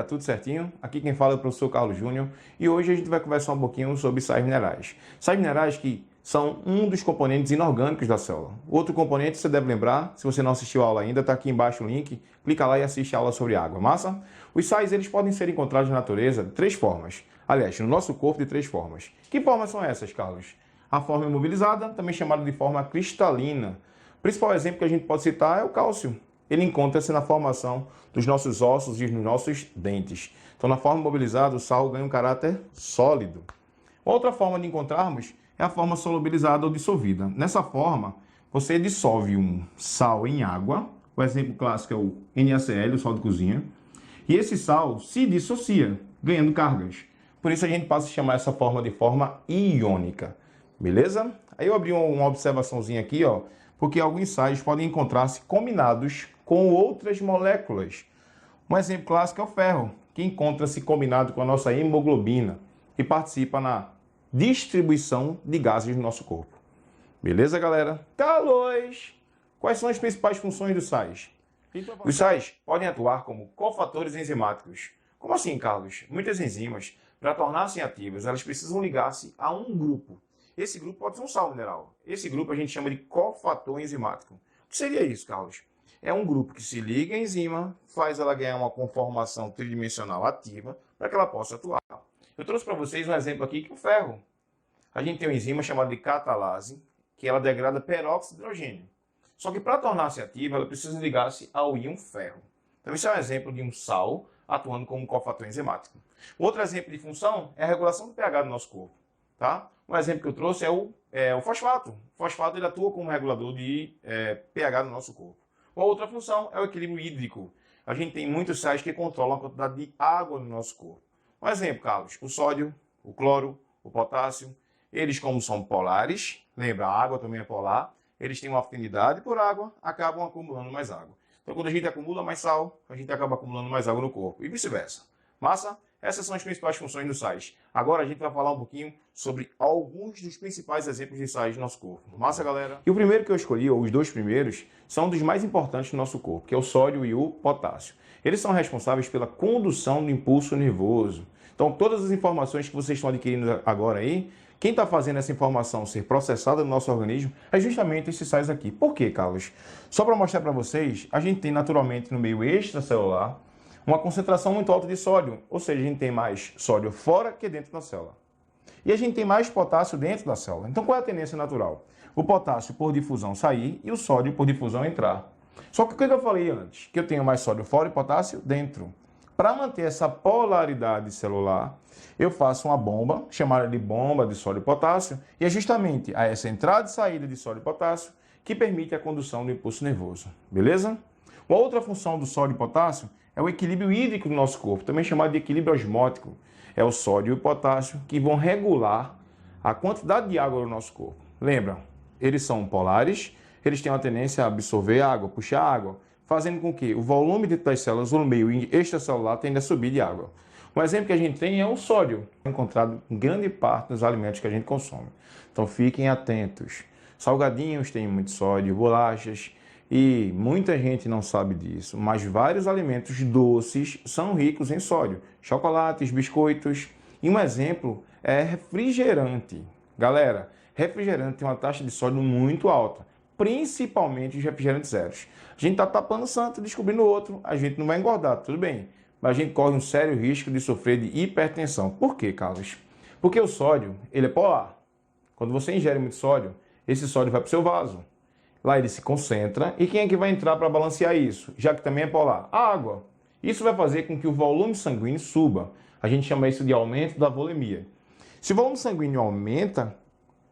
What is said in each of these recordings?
galera, tudo certinho? Aqui quem fala é o professor Carlos Júnior e hoje a gente vai conversar um pouquinho sobre sais minerais. Sais minerais que são um dos componentes inorgânicos da célula. Outro componente você deve lembrar, se você não assistiu a aula ainda, está aqui embaixo o link, clica lá e assiste a aula sobre água, massa? Os sais eles podem ser encontrados na natureza de três formas. Aliás, no nosso corpo de três formas. Que formas são essas, Carlos? A forma imobilizada, também chamada de forma cristalina. O principal exemplo que a gente pode citar é o cálcio. Ele encontra-se na formação dos nossos ossos e nos nossos dentes. Então, na forma imobilizada, o sal ganha um caráter sólido. Outra forma de encontrarmos é a forma solubilizada ou dissolvida. Nessa forma, você dissolve um sal em água. O exemplo clássico é o NaCl, o sal de cozinha. E esse sal se dissocia, ganhando cargas. Por isso a gente passa a chamar essa forma de forma iônica. Beleza? Aí eu abri uma observaçãozinha aqui, ó, porque alguns sais podem encontrar-se combinados com outras moléculas. Um exemplo clássico é o ferro, que encontra-se combinado com a nossa hemoglobina e participa na distribuição de gases no nosso corpo. Beleza, galera? Carlos! Quais são as principais funções dos sais? Os sais podem atuar como cofatores enzimáticos. Como assim, Carlos? Muitas enzimas, para tornar-se ativas, elas precisam ligar-se a um grupo. Esse grupo pode ser um sal mineral. Esse grupo a gente chama de cofator enzimático. O que seria isso, Carlos? É um grupo que se liga à enzima, faz ela ganhar uma conformação tridimensional ativa para que ela possa atuar. Eu trouxe para vocês um exemplo aqui que é o ferro. A gente tem uma enzima chamada de catalase, que ela degrada peróxido de hidrogênio. Só que para tornar-se ativa, ela precisa ligar-se ao íon ferro. Então, isso é um exemplo de um sal atuando como cofator enzimático. Outro exemplo de função é a regulação do pH do nosso corpo. Tá? Um exemplo que eu trouxe é o fosfato. O fosfato ele atua como regulador de pH do nosso corpo. Uma outra função é o equilíbrio hídrico. A gente tem muitos sais que controlam a quantidade de água no nosso corpo. Um exemplo, Carlos, o sódio, o cloro, o potássio. Eles, como são polares, lembra, a água também é polar, eles têm uma afinidade por água, acabam acumulando mais água. Então, quando a gente acumula mais sal, a gente acaba acumulando mais água no corpo. E vice-versa. Massa? Essas são as principais funções dos sais. Agora a gente vai falar um pouquinho sobre alguns dos principais exemplos de sais do nosso corpo. Massa, galera? E o primeiro que eu escolhi, ou os dois primeiros, são dos mais importantes do nosso corpo, que é o sódio e o potássio. Eles são responsáveis pela condução do impulso nervoso. Então, todas as informações que vocês estão adquirindo agora aí, quem está fazendo essa informação ser processada no nosso organismo é justamente esses sais aqui. Por quê, Carlos? Só para mostrar para vocês, a gente tem naturalmente no meio extracelular uma concentração muito alta de sódio, ou seja, a gente tem mais sódio fora que dentro da célula. E a gente tem mais potássio dentro da célula. Então, qual é a tendência natural? O potássio por difusão sair e o sódio por difusão entrar. Só que o que eu falei antes? Que eu tenho mais sódio fora e potássio dentro. Para manter essa polaridade celular, eu faço uma bomba, chamada de bomba de sódio e potássio, e é justamente essa entrada e saída de sódio e potássio que permite a condução do impulso nervoso. Beleza? Uma outra função do sódio e potássio é o equilíbrio hídrico do nosso corpo, também chamado de equilíbrio osmótico. É o sódio e o potássio que vão regular a quantidade de água no nosso corpo. Lembra, eles são polares, eles têm uma tendência a absorver água, puxar água, fazendo com que o volume dentro das células, no meio extracelular, tenda a subir de água. Um exemplo que a gente tem é o sódio, encontrado em grande parte dos alimentos que a gente consome. Então fiquem atentos. Salgadinhos têm muito sódio, bolachas, e muita gente não sabe disso, mas vários alimentos doces são ricos em sódio. Chocolates, biscoitos. E um exemplo é refrigerante. Galera, refrigerante tem uma taxa de sódio muito alta, principalmente os refrigerantes zeros. A gente está tapando o santo, descobrindo outro, a gente não vai engordar, tudo bem. Mas a gente corre um sério risco de sofrer de hipertensão. Por quê, Carlos? Porque o sódio, ele é polar. Quando você ingere muito sódio, esse sódio vai para o seu vaso. Lá ele se concentra. E quem é que vai entrar para balancear isso? Já que também é polar? A água. Isso vai fazer com que o volume sanguíneo suba. A gente chama isso de aumento da volemia. Se o volume sanguíneo aumenta,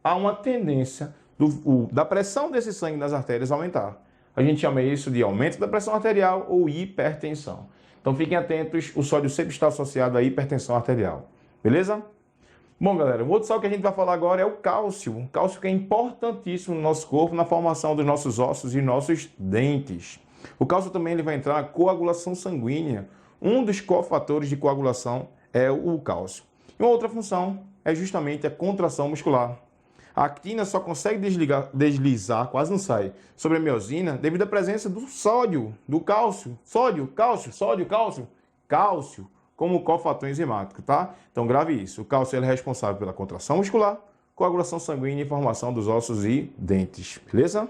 há uma tendência da pressão desse sangue nas artérias aumentar. A gente chama isso de aumento da pressão arterial ou hipertensão. Então fiquem atentos, o sódio sempre está associado à hipertensão arterial. Beleza? Bom, galera, o outro sal que a gente vai falar agora é o cálcio. O cálcio que é importantíssimo no nosso corpo, na formação dos nossos ossos e nossos dentes. O cálcio também ele vai entrar na coagulação sanguínea. Um dos cofatores de coagulação é o cálcio. E uma outra função é justamente a contração muscular. A actina só consegue deslizar, quase não sai, sobre a miosina devido à presença do sódio, do cálcio. Sódio, cálcio, sódio, cálcio. Cálcio. como cofator enzimático, tá? Então grave isso. O cálcio ele é responsável pela contração muscular, coagulação sanguínea e formação dos ossos e dentes, beleza?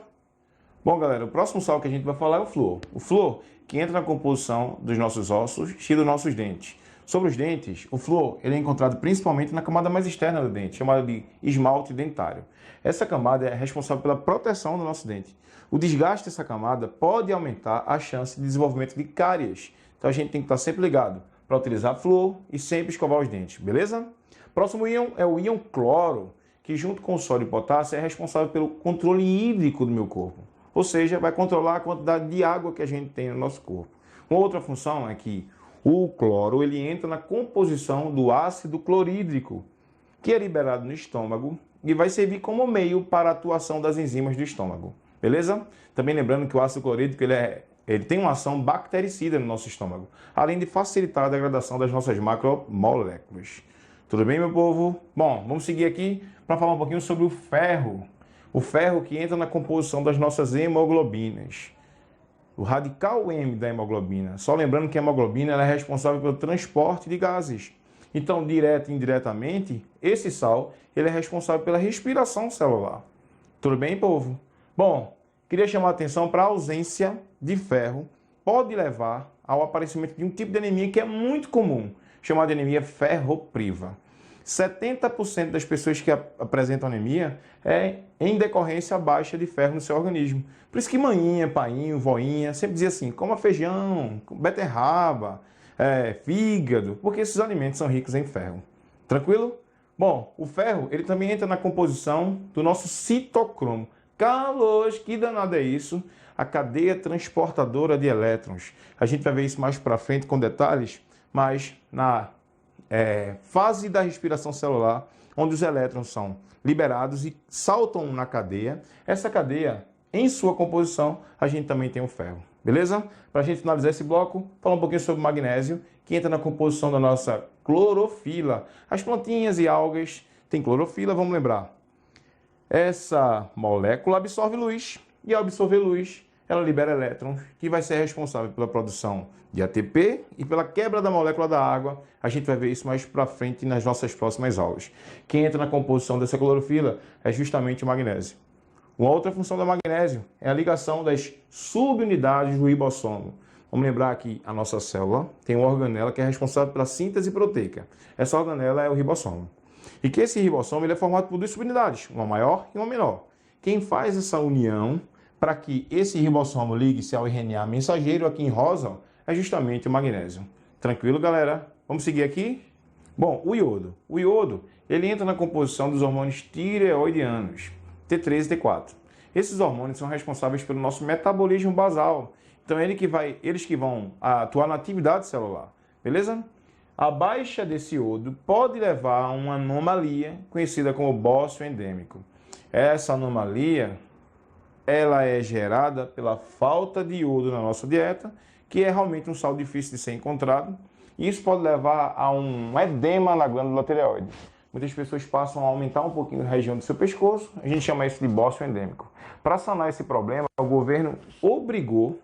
Bom, galera, o próximo sal que a gente vai falar é o flúor. O flúor que entra na composição dos nossos ossos e dos nossos dentes. Sobre os dentes, o flúor ele é encontrado principalmente na camada mais externa do dente, chamada de esmalte dentário. Essa camada é responsável pela proteção do nosso dente. O desgaste dessa camada pode aumentar a chance de desenvolvimento de cáries. Então a gente tem que estar sempre ligado para utilizar flúor e sempre escovar os dentes, beleza? Próximo íon é o íon cloro, que junto com o sódio e potássio é responsável pelo controle hídrico do meu corpo. Ou seja, vai controlar a quantidade de água que a gente tem no nosso corpo. Uma outra função é que o cloro ele entra na composição do ácido clorídrico, que é liberado no estômago e vai servir como meio para a atuação das enzimas do estômago. Beleza? Também lembrando que o ácido clorídrico ele tem uma ação bactericida no nosso estômago, além de facilitar a degradação das nossas macromoléculas. Tudo bem, meu povo? Bom, vamos seguir aqui para falar um pouquinho sobre o ferro. O ferro que entra na composição das nossas hemoglobinas. O radical M da hemoglobina. Só lembrando que a hemoglobina ela é responsável pelo transporte de gases. Então, direto e indiretamente, esse sal ele é responsável pela respiração celular. Tudo bem, povo? Bom, queria chamar a atenção para a ausência de ferro pode levar ao aparecimento de um tipo de anemia que é muito comum, chamada de anemia ferropriva. 70% das pessoas que apresentam anemia é em decorrência baixa de ferro no seu organismo. Por isso que maninha, painho, voinha sempre dizia assim, coma feijão, beterraba, fígado, porque esses alimentos são ricos em ferro. Tranquilo? Bom, o ferro ele também entra na composição do nosso citocromo. Carlos, que danado é isso? A cadeia transportadora de elétrons. A gente vai ver isso mais para frente com detalhes, mas na fase da respiração celular, onde os elétrons são liberados e saltam na cadeia. Essa cadeia, em sua composição, a gente também tem o ferro. Beleza? Para a gente finalizar esse bloco, falar um pouquinho sobre o magnésio, que entra na composição da nossa clorofila. As plantinhas e algas têm clorofila, vamos lembrar. Essa molécula absorve luz e ao absorver luz, ela libera elétrons, que vai ser responsável pela produção de ATP e pela quebra da molécula da água. A gente vai ver isso mais para frente nas nossas próximas aulas. Quem entra na composição dessa clorofila é justamente o magnésio. Uma outra função do magnésio é a ligação das subunidades do ribossomo. Vamos lembrar que a nossa célula tem uma organela que é responsável pela síntese proteica. Essa organela é o ribossomo. E que esse ribossomo ele é formado por duas subunidades, uma maior e uma menor. Quem faz essa união para que esse ribossomo ligue-se ao RNA mensageiro, aqui em rosa, é justamente o magnésio. Tranquilo, galera? Vamos seguir aqui? Bom, o iodo. O iodo, ele entra na composição dos hormônios tireoidianos, T3 e T4. Esses hormônios são responsáveis pelo nosso metabolismo basal. Então, eles que vão atuar na atividade celular. Beleza? A baixa desse iodo pode levar a uma anomalia conhecida como bócio endêmico. Essa anomalia ela é gerada pela falta de iodo na nossa dieta, que é realmente um sal difícil de ser encontrado. E isso pode levar a um edema na glândula tireoide. Muitas pessoas passam a aumentar um pouquinho a região do seu pescoço, a gente chama isso de bócio endêmico. Para sanar esse problema, o governo obrigou,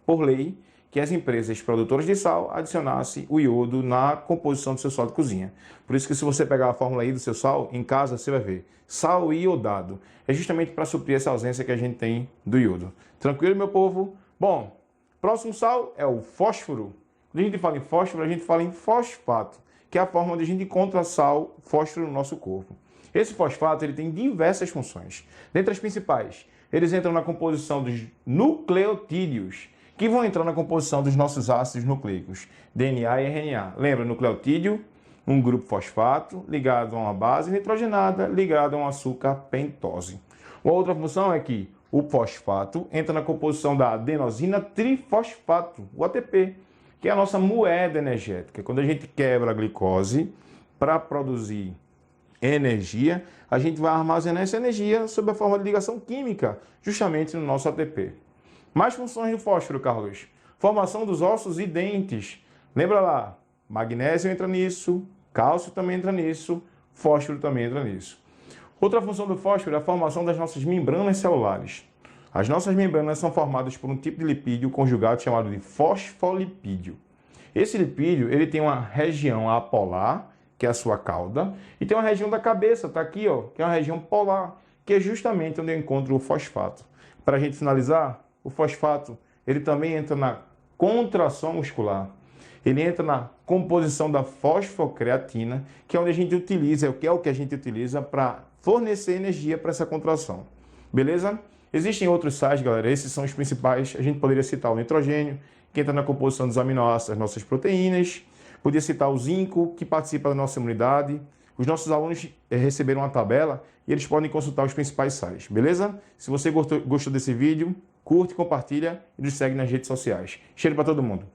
por lei, que as empresas produtoras de sal adicionassem o iodo na composição do seu sal de cozinha. Por isso que se você pegar a fórmula I do seu sal, em casa você vai ver sal iodado. É justamente para suprir essa ausência que a gente tem do iodo. Tranquilo, meu povo? Bom, próximo sal é o fósforo. Quando a gente fala em fósforo, a gente fala em fosfato, que é a forma onde a gente encontra sal, fósforo no nosso corpo. Esse fosfato ele tem diversas funções. Dentre as principais, eles entram na composição dos nucleotídeos, que vão entrar na composição dos nossos ácidos nucleicos, DNA e RNA. Lembra, nucleotídeo, um grupo fosfato ligado a uma base nitrogenada ligado a um açúcar pentose. Uma outra função é que o fosfato entra na composição da adenosina trifosfato, o ATP, que é a nossa moeda energética. Quando a gente quebra a glicose para produzir energia, a gente vai armazenar essa energia sob a forma de ligação química, justamente no nosso ATP. Mais funções do fósforo, Carlos. Formação dos ossos e dentes. Lembra lá, magnésio entra nisso, cálcio também entra nisso, fósforo também entra nisso. Outra função do fósforo é a formação das nossas membranas celulares. As nossas membranas são formadas por um tipo de lipídio conjugado chamado de fosfolipídio. Esse lipídio, ele tem uma região apolar, que é a sua cauda, e tem uma região da cabeça, tá aqui, ó, que é uma região polar, que é justamente onde eu encontro o fosfato. Para a gente finalizar, o fosfato, ele também entra na contração muscular. Ele entra na composição da fosfocreatina, que é onde a gente utiliza, que é o que a gente utiliza para fornecer energia para essa contração. Beleza? Existem outros sais, galera, esses são os principais. A gente poderia citar o nitrogênio, que entra na composição dos aminoácidos das nossas proteínas. Podia citar o zinco, que participa da nossa imunidade. Os nossos alunos receberam uma tabela e eles podem consultar os principais sais, beleza? Se você gostou desse vídeo, curte, compartilha e nos segue nas redes sociais. Cheiro para todo mundo!